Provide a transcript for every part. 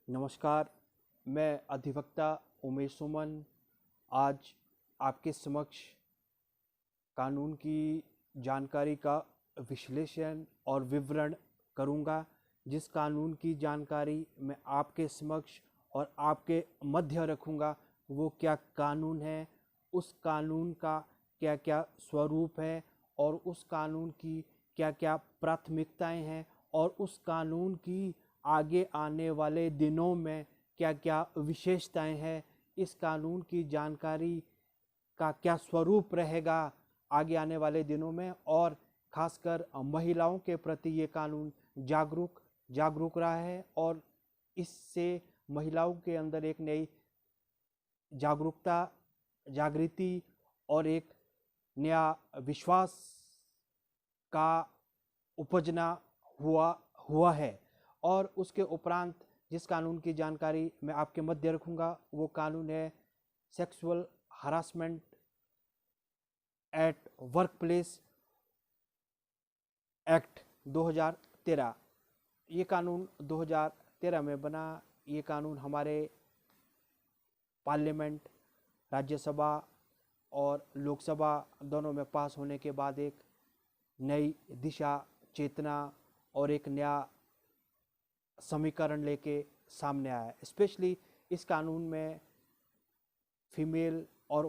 नमस्कार, मैं अधिवक्ता उमेश सुमन आज आपके समक्ष कानून की जानकारी का विश्लेषण और विवरण करूंगा। जिस कानून की जानकारी मैं आपके समक्ष और आपके मध्य रखूंगा वो क्या कानून है, उस कानून का क्या क्या स्वरूप है और उस कानून की क्या क्या प्राथमिकताएं हैं और उस कानून की आगे आने वाले दिनों में क्या क्या विशेषताएं हैं, इस कानून की जानकारी का क्या स्वरूप रहेगा आगे आने वाले दिनों में, और खासकर महिलाओं के प्रति ये कानून जागरूक रहा है और इससे महिलाओं के अंदर एक नई जागरूकता, जागृति और एक नया विश्वास का उपजना हुआ हुआ है। और उसके उपरांत जिस कानून की जानकारी मैं आपके मध्य रखूंगा वो कानून है sexual harassment eight work place act 2013। ये कानून 2013 में बना। ये कानून हमारे पार्लियामेंट, राज्यसभा और लोकसभा दोनों में पास होने के बाद एक नई दिशा, चेतना और एक नया समीकरण लेके सामने आया। स्पेशली इस कानून में फीमेल और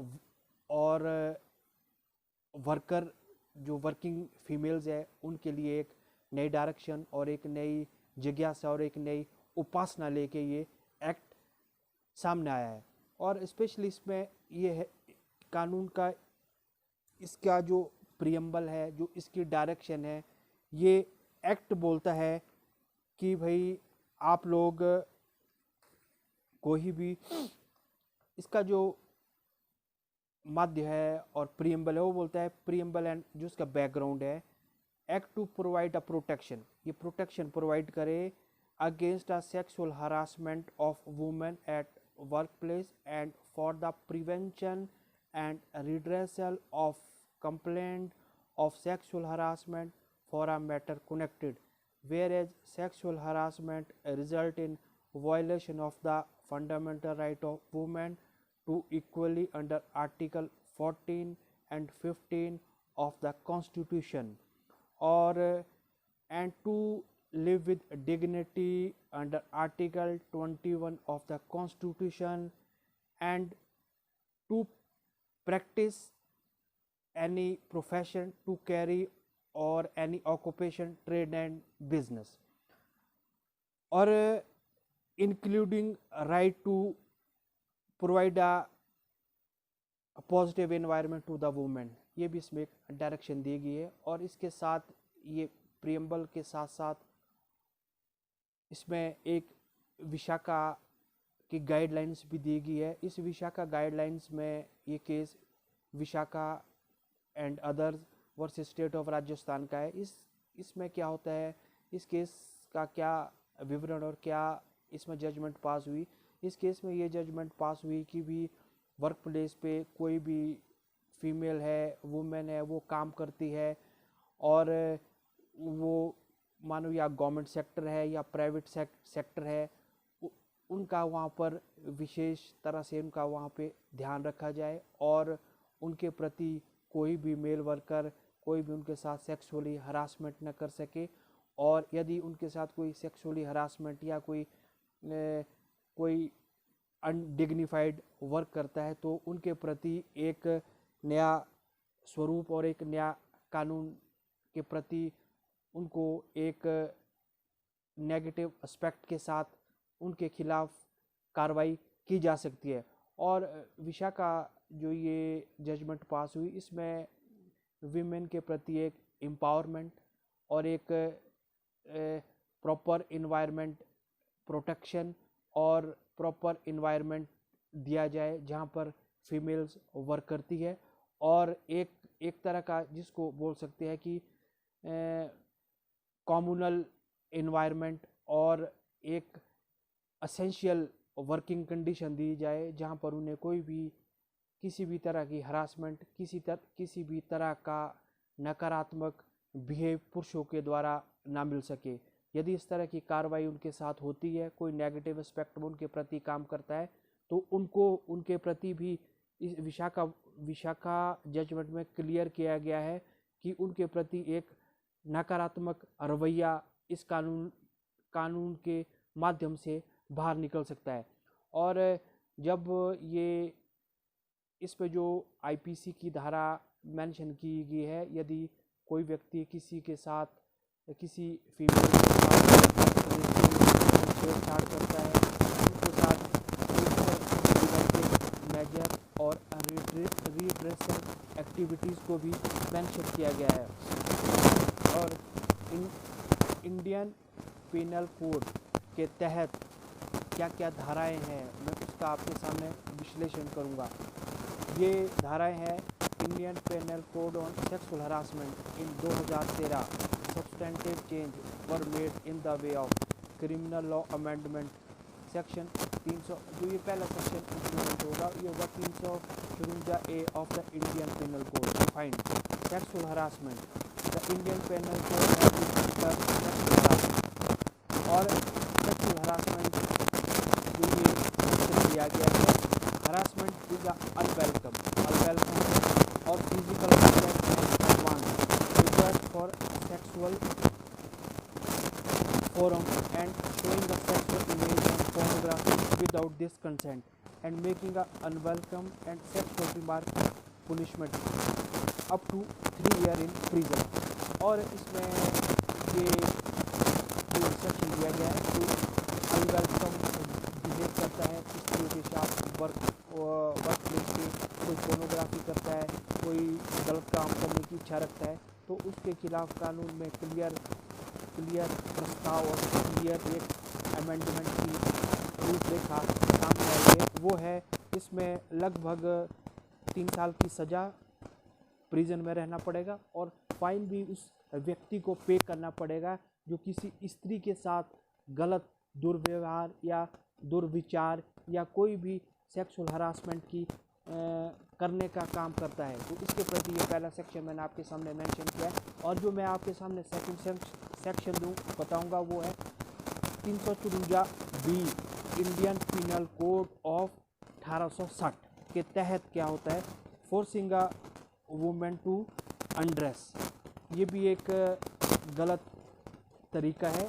वर्कर, जो वर्किंग फीमेल्स है उनके लिए एक नई डायरेक्शन और एक नई जिज्ञासा और एक नई उपासना लेके ये एक्ट सामने आया है। और स्पेशली इसमें ये है कानून का, इसका जो प्रियम्बल है, जो इसकी डायरेक्शन है, ये एक्ट बोलता है कि भाई आप लोग कोई भी, इसका जो माध्य है और प्रियम्बल है वो बोलता है, प्रियम्बल एंड जो इसका बैकग्राउंड है, act to provide a protection, ये प्रोटेक्शन प्रोवाइड करे against a sexual harassment of women at work place and for the prevention and redressal of complaint of sexual harassment for a matter connected, whereas sexual harassment result in violation of the fundamental right of women to equally under Article 14 and 15 of the Constitution, or and to live with dignity under Article 21 of the Constitution, and to practice any profession, to carry or any occupation, trade and business, or including right to provide a positive environment to the women। ये भी इसमें एक direction दी गई है। और इसके साथ ये प्रियम्बल के साथ साथ इसमें एक विशाखा की गाइडलाइंस भी दी गई है। इस विशाखा गाइडलाइंस में ये case Vishakha and others versus state of Rajasthan का है। इसमें क्या होता है, इस केस का क्या विवरण और क्या इसमें जजमेंट पास हुई। इस केस में ये जजमेंट पास हुई कि भी वर्क प्लेस पे कोई भी फीमेल है, वुमेन है, वो काम करती है और वो मानो या गवर्नमेंट सेक्टर है या प्राइवेट सेक्टर है, उनका वहाँ पर विशेष तरह से उनका वहाँ पे ध्यान रखा जाए और उनके प्रति कोई भी मेल वर्कर कोई भी उनके साथ सेक्सुअली हरासमेंट न कर सके। और यदि उनके साथ कोई सेक्सुअली हरासमेंट या कोई अनडिग्निफाइड वर्क करता है तो उनके प्रति एक नया स्वरूप और एक नया कानून के प्रति उनको एक नेगेटिव एस्पेक्ट के साथ उनके खिलाफ कार्रवाई की जा सकती है। और विशाखा जो ये जजमेंट पास हुई, इसमें विमेन के प्रति एक एम्पावरमेंट और एक प्रॉपर इन्वायरमेंट प्रोटेक्शन और प्रॉपर इन्वायरमेंट दिया जाए जहाँ पर फीमेल्स वर्क करती है। और एक तरह का जिसको बोल सकते हैं कि कॉम्युनल इन्वायरमेंट और एक असेंशियल वर्किंग कंडीशन दी जाए जहाँ पर उन्हें कोई भी किसी भी तरह की हरासमेंट, किसी भी तरह का नकारात्मक बिहेव पुरुषों के द्वारा ना मिल सके। यदि इस तरह की कार्रवाई उनके साथ होती है, कोई नेगेटिव एस्पेक्ट उनके प्रति काम करता है, तो उनको उनके प्रति भी इस विशाखा जजमेंट में क्लियर किया गया है कि उनके प्रति एक नकारात्मक रवैया इस कानून के माध्यम से बाहर निकल सकता है। और जब ये इस पे जो आईपीसी की धारा मेंशन की गई है, यदि कोई व्यक्ति किसी के साथ किसी फीमेल के साथ छेड़छाड़ करता है, उनके साथ मेजर और रिड्रेसल एक्टिविटीज़ को भी मेंशन किया गया है। और इंडियन पिनल कोड के तहत क्या क्या धाराएं हैं, मैं उसका आपके सामने विश्लेषण करूंगा। ये धाराएं हैं Indian penal code on sexual harassment in 2013, substantive change were made in the way of criminal law amendment section 300, जो ये पहला सेक्शन इम्प्लीमेंट होगा ये होगा 354A of the Indian penal code. Find sexual harassment, the Indian penal code sexual harassment और sexual harassment जो ये दिया गया है, हरासमेंट इज अनवेलकम और physical request for sexual forum and showing the sexual image and pornography without this consent and making a unwelcome and sexual remark punishment up to 3 years in prison। और इसमें ये जो section दिया गया है, कोई unwelcome behave करता है स्त्रियों के साथ वर्क प्लेस पे, कोई पोर्नोग्राफी करता है, कोई गलत काम करने की इच्छा रखता है, तो उसके खिलाफ कानून में क्लियर प्रस्ताव और क्लियर एक अमेंडमेंट की रूपरेखा सामने आई है। वो है इसमें लगभग 3 साल की सज़ा, प्रिजन में रहना पड़ेगा और फाइन भी उस व्यक्ति को पे करना पड़ेगा जो किसी स्त्री के साथ गलत दुर्व्यवहार या दुर्विचार या कोई भी सेक्सुअल हरासमेंट की करने का काम करता है। तो इसके प्रति ये पहला सेक्शन मैंने आपके सामने मेंशन किया है। और जो मैं आपके सामने सेकंड सेक्शन बताऊंगा वो है 354B Indian penal code of 1860 के तहत क्या होता है, forcing a women to undress. ये भी एक गलत तरीका है।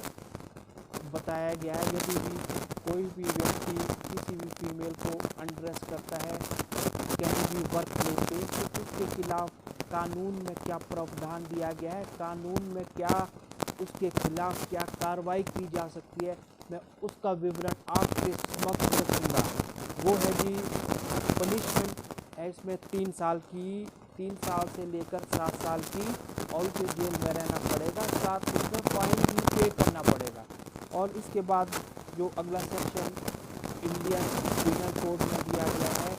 बताया गया है यदि भी कोई भी व्यक्ति किसी भी फीमेल को अनड्रेस करता है कहीं भी वर्क प्लेस पे, तो उसके खिलाफ कानून में क्या प्रावधान दिया गया है, कानून में क्या उसके खिलाफ क्या कार्रवाई की जा सकती है, मैं उसका विवरण आपके समक्ष रखूँगा। वो है जी, पनिशमेंट है इसमें 3 साल से लेकर 7 साल की और उसे जेल में रहना पड़ेगा, साथ ही उसमें फाइन भी पे करना पड़ेगा। और इसके बाद जो अगला सेक्शन इंडियन पिनल कोड में दिया गया है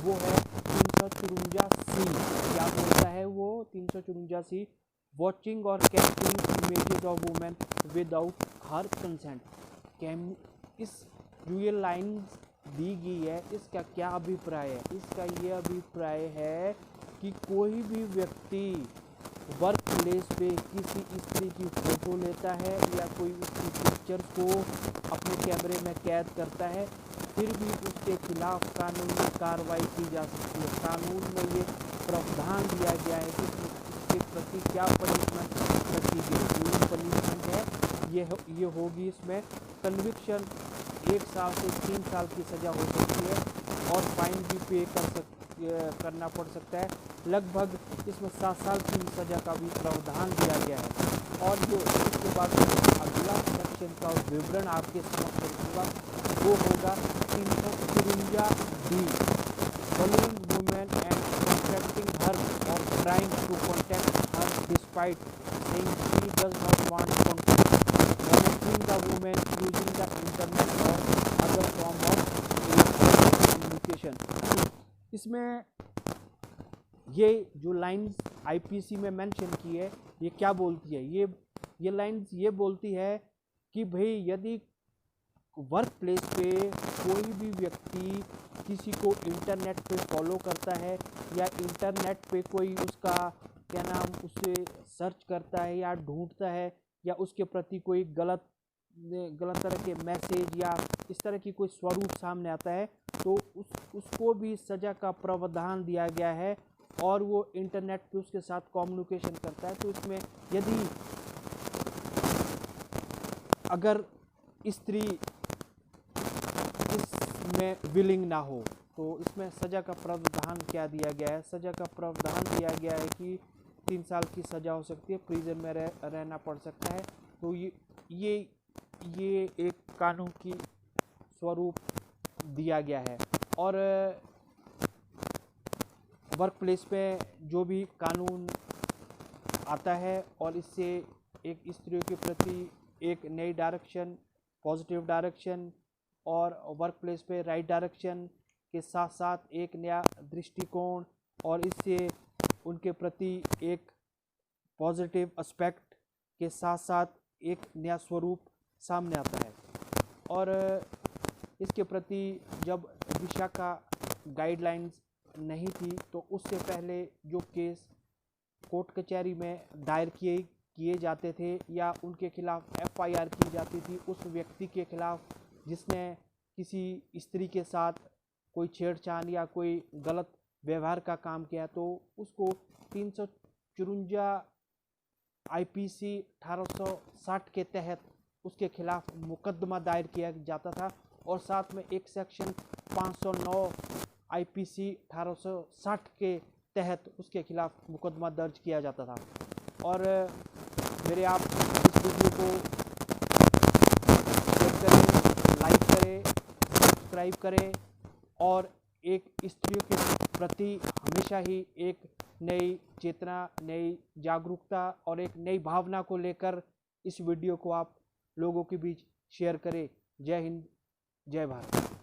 वो है 354C। क्या बोलता है वो 354C, वॉचिंग और capturing images of women without her consent. इस जो ये लाइन दी गई है इसका क्या अभिप्राय है, इसका ये अभिप्राय है कि कोई भी व्यक्ति वर्क प्लेस पे किसी स्त्री की फ़ोटो लेता है या कोई उसकी पिक्चर को अपने कैमरे में कैद करता है, फिर भी उसके खिलाफ कानूनी कार्रवाई की जा सकती है। कानून में ये प्रावधान दिया गया है कि इसके प्रति क्या पनिशमेंट रखी गई। जो पनिशमेंट है ये होगी इसमें कन्विक्शन 1 साल से 3 साल की सज़ा हो सकती है और फाइन भी पे करना पड़ सकता है। लगभग इसमें 7 साल की सज़ा का भी प्रावधान दिया गया है। और जो इसके बाद अगला सेक्शन का विवरण आपके समक्ष रखूँगा वो होगा 354D, following women and contacting her or trying to contact her despite saying she does not want contact, monitoring the woman using the internet or other form of electronic communication। इसमें ये जो लाइंस आईपीसी में mention की है ये क्या बोलती है, ये लाइंस ये बोलती है कि भाई यदि वर्क प्लेस पे कोई भी व्यक्ति किसी को इंटरनेट पे फॉलो करता है या इंटरनेट पे कोई उसका क्या नाम उसे सर्च करता है या ढूंढता है या उसके प्रति कोई गलत तरह के मैसेज या इस तरह की कोई स्वरूप सामने आता है तो उसको भी सज़ा का प्रावधान दिया गया है और वो इंटरनेट पे उसके साथ कम्युनिकेशन करता है। तो इसमें यदि अगर स्त्री इसमें विलिंग ना हो तो इसमें सज़ा का प्रावधान क्या दिया गया है? सज़ा का प्रावधान दिया गया है कि 3 साल की सज़ा हो सकती है, प्रिजन में रहना पड़ सकता है। तो ये एक कानून की स्वरूप दिया गया है। और वर्क प्लेस पे जो भी कानून आता है और इससे एक स्त्रियों के प्रति एक नई डायरेक्शन, पॉजिटिव डायरेक्शन और वर्क प्लेस पे राइट डायरेक्शन के साथ साथ एक नया दृष्टिकोण और इससे उनके प्रति एक पॉजिटिव एस्पेक्ट के साथ साथ एक नया स्वरूप सामने आता है। और इसके प्रति जब दिशा का गाइडलाइंस नहीं थी तो उससे पहले जो केस कोर्ट कचहरी में दायर किए जाते थे या उनके खिलाफ एफआईआर की जाती थी उस व्यक्ति के खिलाफ जिसने किसी स्त्री के साथ कोई छेड़छाड़ या कोई गलत व्यवहार का काम किया तो उसको 354 आईपीसी 1860 के तहत उसके खिलाफ मुकदमा दायर किया जाता था और साथ में एक सेक्शन 509 आईपीसी 1860 के तहत उसके खिलाफ मुकदमा दर्ज किया जाता था। और मेरे आप इस वीडियो को शेयर करें, लाइक करें, सब्सक्राइब करें और एक स्त्रियों के प्रति हमेशा ही एक नई चेतना, नई जागरूकता और एक नई भावना को लेकर इस वीडियो को आप लोगों के बीच शेयर करें। जय हिंद, जय भारत।